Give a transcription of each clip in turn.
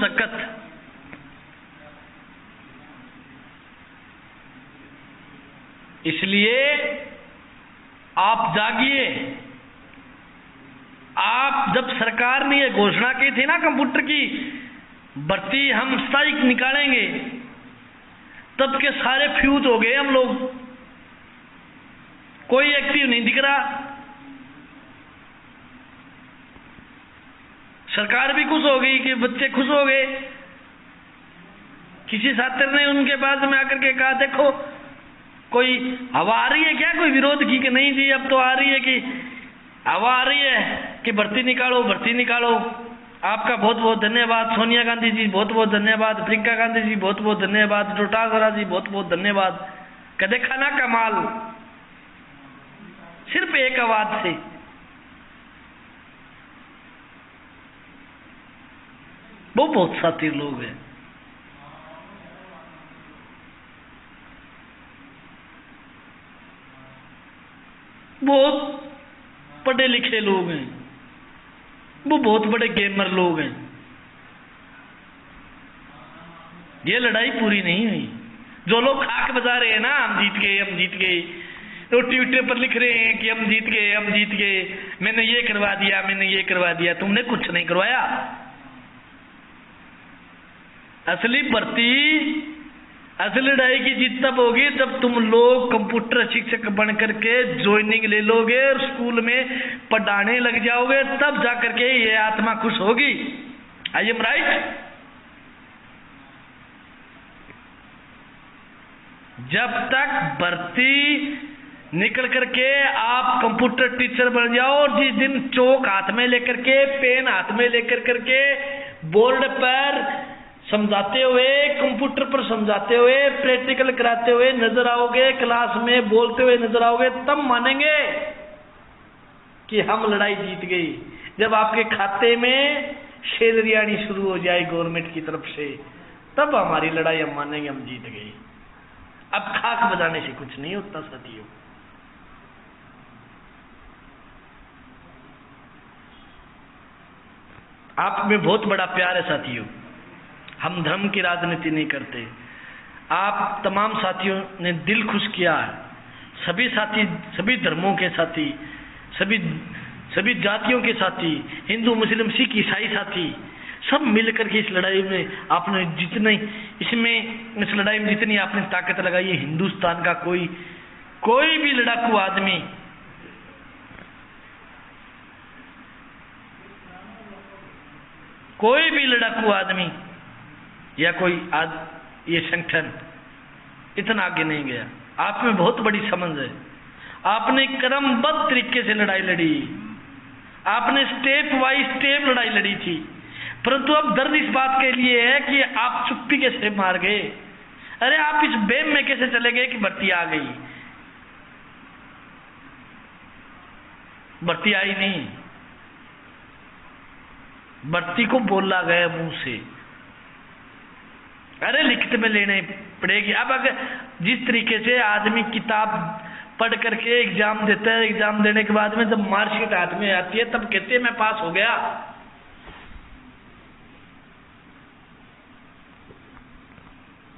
सख्त। इसलिए आप जागिए। आप जब सरकार ने ये घोषणा की थी ना कंप्यूटर की भर्ती हम स्ट्राइक निकालेंगे, तब के सारे फ्यूज हो गए हम लोग, कोई एक्टिव नहीं दिख रहा। सरकार भी खुश हो गई कि बच्चे खुश हो गए। किसी छात्र ने उनके पास में आकर के कहा, देखो कोई हवा आ रही है क्या, कोई विरोध की कि नहीं जी अब तो आ रही है कि हवा आ रही है कि भर्ती निकालो भर्ती निकालो। आपका बहुत बहुत धन्यवाद, सोनिया गांधी जी बहुत बहुत धन्यवाद, प्रियंका गांधी जी बहुत बहुत धन्यवाद, डोटासरा जी बहुत बहुत धन्यवाद। कदे खाना कमाल, सिर्फ एक आवाज से। वो बहुत साथी लोग हैं, बहुत पढ़े लिखे लोग हैं, वो बहुत बड़े गेमर लोग हैं। ये लड़ाई पूरी नहीं हुई। जो लोग खाक बजा रहे हैं ना, हम जीत गए हम जीत गए, तो ट्विटर पर लिख रहे हैं कि हम जीत गए हम जीत गए, मैंने ये करवा दिया मैंने ये करवा दिया। तुमने कुछ नहीं करवाया। असली भर्ती, असली लड़ाई की जीत तब होगी जब तुम लोग कंप्यूटर शिक्षक बन करके ज्वाइनिंग ले लोगे और स्कूल में पढ़ाने लग जाओगे, तब जाकर के ये आत्मा खुश होगी। I am right? जब तक भर्ती निकल करके आप कंप्यूटर टीचर बन जाओ और जिस दिन चौक हाथ में लेकर के, पेन हाथ में लेकर करके बोर्ड पर समझाते हुए, कंप्यूटर पर समझाते हुए, प्रैक्टिकल कराते हुए नजर आओगे, क्लास में बोलते हुए नजर आओगे, तब मानेंगे कि हम लड़ाई जीत गई। जब आपके खाते में सैलरी आनी शुरू हो जाए गवर्नमेंट की तरफ से, तब हमारी लड़ाई हम मानेंगे हम जीत गए। अब खाक बजाने से कुछ नहीं होता साथियों। आप में बहुत बड़ा प्यार है साथियों। हम धर्म की राजनीति नहीं करते। आप तमाम साथियों ने दिल खुश किया। सभी साथी, सभी धर्मों के साथी, सभी जातियों के साथी, हिंदू मुस्लिम सिख ईसाई साथी, सब मिलकर के इस लड़ाई में आपने जितनी इस लड़ाई में जितनी आपने ताकत लगाई है, हिंदुस्तान का कोई भी लड़ाकू आदमी या ये संगठन इतना आगे नहीं गया। आप में बहुत बड़ी समझ है। आपने क्रमबद्ध तरीके से लड़ाई लड़ी, आपने स्टेप बाई स्टेप लड़ाई लड़ी थी, परंतु अब दर्द इस बात के लिए है कि आप चुप्पी कैसे मार गए। अरे आप इस बेम में कैसे चले गए कि भर्ती आ गई। भर्ती आई नहीं, भर्ती को बोला गया मुंह से। अरे लिखित में लेने पड़ेगी। अब अगर जिस तरीके से आदमी किताब पढ़ करके एग्जाम देता है, एग्जाम देने के बाद में जब मार्कशीट हाथ में आती है तब कहते हैं मैं पास हो गया।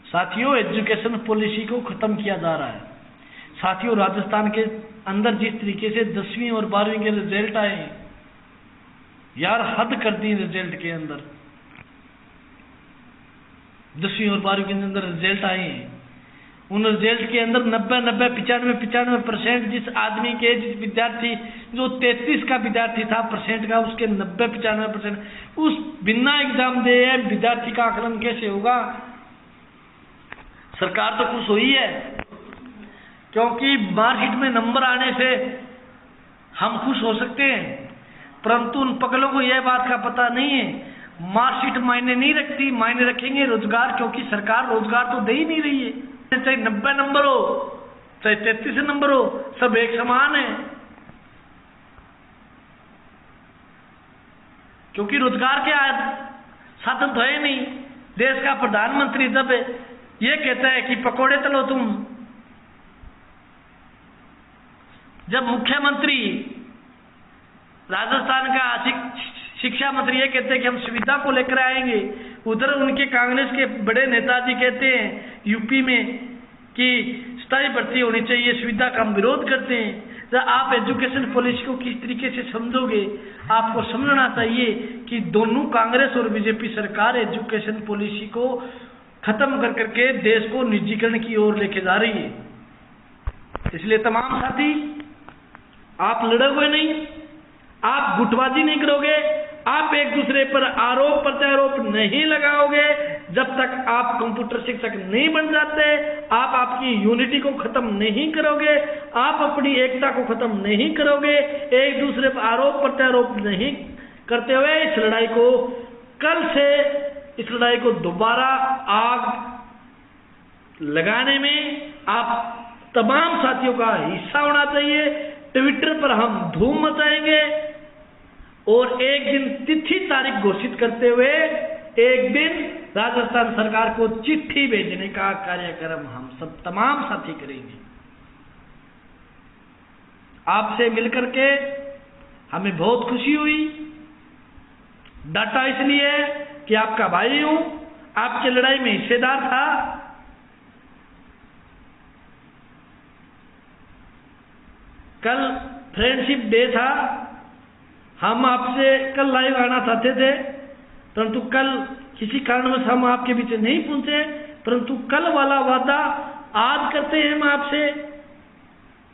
साथियों, एजुकेशन पॉलिसी को खत्म किया जा रहा है। साथियों, राजस्थान के अंदर जिस तरीके से 10वीं और 12वीं के रिजल्ट आए, यार हद कर दी रिजल्ट के अंदर। 10वीं और 12वीं के अंदर रिजल्ट आए हैं, उन रिजल्ट के अंदर 95% जिस आदमी के, जिस विद्यार्थी जो 33 का विद्यार्थी था परसेंट का, उसके 90-95% उस बिना एग्जाम दे विद्यार्थी का आकलन कैसे होगा। सरकार तो खुश हुई है क्योंकि मार्कशीट में नंबर आने से हम खुश हो सकते हैं, परंतु उन पगलों को यह बात का पता नहीं है मार्कशीट मायने नहीं रखती, मायने रखेंगे रोजगार, क्योंकि सरकार रोजगार तो दे ही नहीं रही है। चाहे 90 नंबर हो चाहे 33 नंबर हो, सब एक समान है, क्योंकि रोजगार के साधन तो है नहीं। देश का प्रधानमंत्री जब ये कहता है कि पकोड़े तलो तुम, जब मुख्यमंत्री राजस्थान का शिक्षा मंत्री ये कहते हैं कि हम सुविधा को लेकर आएंगे, उधर उनके कांग्रेस के बड़े नेताजी कहते हैं यूपी में कि स्थायी भर्ती होनी चाहिए, सुविधा का हम विरोध करते हैं। तो आप एजुकेशन पॉलिसी को किस तरीके से समझोगे? आपको समझना चाहिए कि दोनों कांग्रेस और बीजेपी सरकार एजुकेशन पॉलिसी को खत्म कर करके देश को निजीकरण की ओर लेके जा रही है। इसलिए तमाम साथी, आप लड़ोगे नहीं, आप गुटबाजी नहीं करोगे, आप एक दूसरे पर आरोप प्रत्यारोप नहीं लगाओगे, जब तक आप कंप्यूटर शिक्षक नहीं बन जाते, आप आपकी यूनिटी को खत्म नहीं करोगे, आप अपनी एकता को खत्म नहीं करोगे, एक दूसरे पर आरोप प्रत्यारोप नहीं करते हुए इस लड़ाई को कल से इस लड़ाई को दोबारा आग लगाने में आप तमाम साथियों का हिस्सा होना चाहिए। ट्विटर पर हम धूम मचाएंगे और एक दिन तिथि तारीख घोषित करते हुए एक दिन राजस्थान सरकार को चिट्ठी भेजने का कार्यक्रम हम सब तमाम साथी करेंगे। आपसे मिलकर के हमें बहुत खुशी हुई। डाटा इसलिए कि आपका भाई हूं, आपकी लड़ाई में हिस्सेदार था। कल फ्रेंडशिप डे था, हम आपसे कल लाइव आना चाहते थे, परंतु कल किसी कारणवश हम आपके बीच नहीं पहुंचे, परंतु कल वाला वादा आज करते हैं हम आपसे।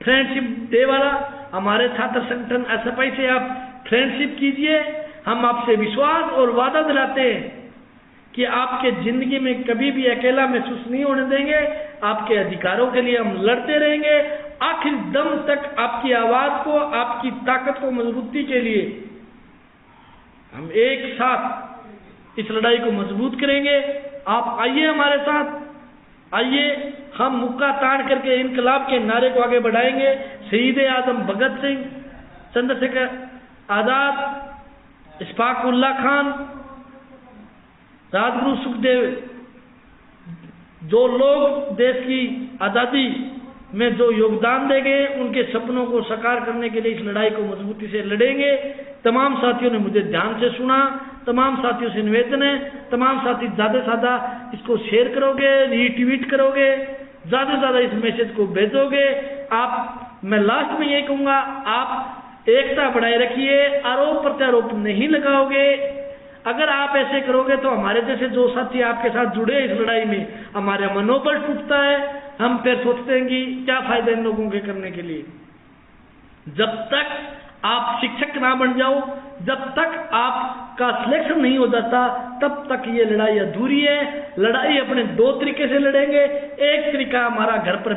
फ्रेंडशिप डे वाला हमारे छात्र संगठन एसएफआई से आप फ्रेंडशिप कीजिए। हम आपसे विश्वास और वादा दिलाते हैं कि आपके जिंदगी में कभी भी अकेला महसूस नहीं होने देंगे। आपके अधिकारों के लिए हम लड़ते रहेंगे, आखिर दम तक आपकी आवाज को, आपकी ताकत को मजबूती के लिए हम एक साथ इस लड़ाई को मजबूत करेंगे। आप आइए हमारे साथ, आइए हम मुक्का ताड़ करके इनकलाब के नारे को आगे बढ़ाएंगे। शहीद आजम भगत सिंह, चंद्रशेखर आजाद, इशफाक उल्ला खान, राजगुरु सुखदेव, जो लोग देश की आज़ादी में जो योगदान देंगे, उनके सपनों को साकार करने के लिए इस लड़ाई को मजबूती से लड़ेंगे। तमाम साथियों ने मुझे ध्यान से सुना, तमाम साथियों से निवेदन है, तमाम साथी ज़्यादा से ज़्यादा इसको शेयर करोगे, रीट्वीट करोगे, ज़्यादा से ज़्यादा इस मैसेज को भेजोगे। मैं लास्ट में ये कहूँगा, आप एकता बढ़ाए रखिए, आरोप प्रत्यारोप नहीं लगाओगे। अगर आप ऐसे करोगे तो हमारे जैसे जो साथी आपके साथ जुड़े इस लड़ाई में, हमारा मनोबल टूटता है। हम फिर सोचते हैं कि क्या फायदा इन लोगों के करने के लिए। जब तक आप शिक्षक ना बन जाओ, जब तक आपका सिलेक्शन नहीं हो जाता, तब तक ये लड़ाई अधूरी है। लड़ाई अपने दो तरीके से लड़ेंगे। एक तरीका हमारा घर पर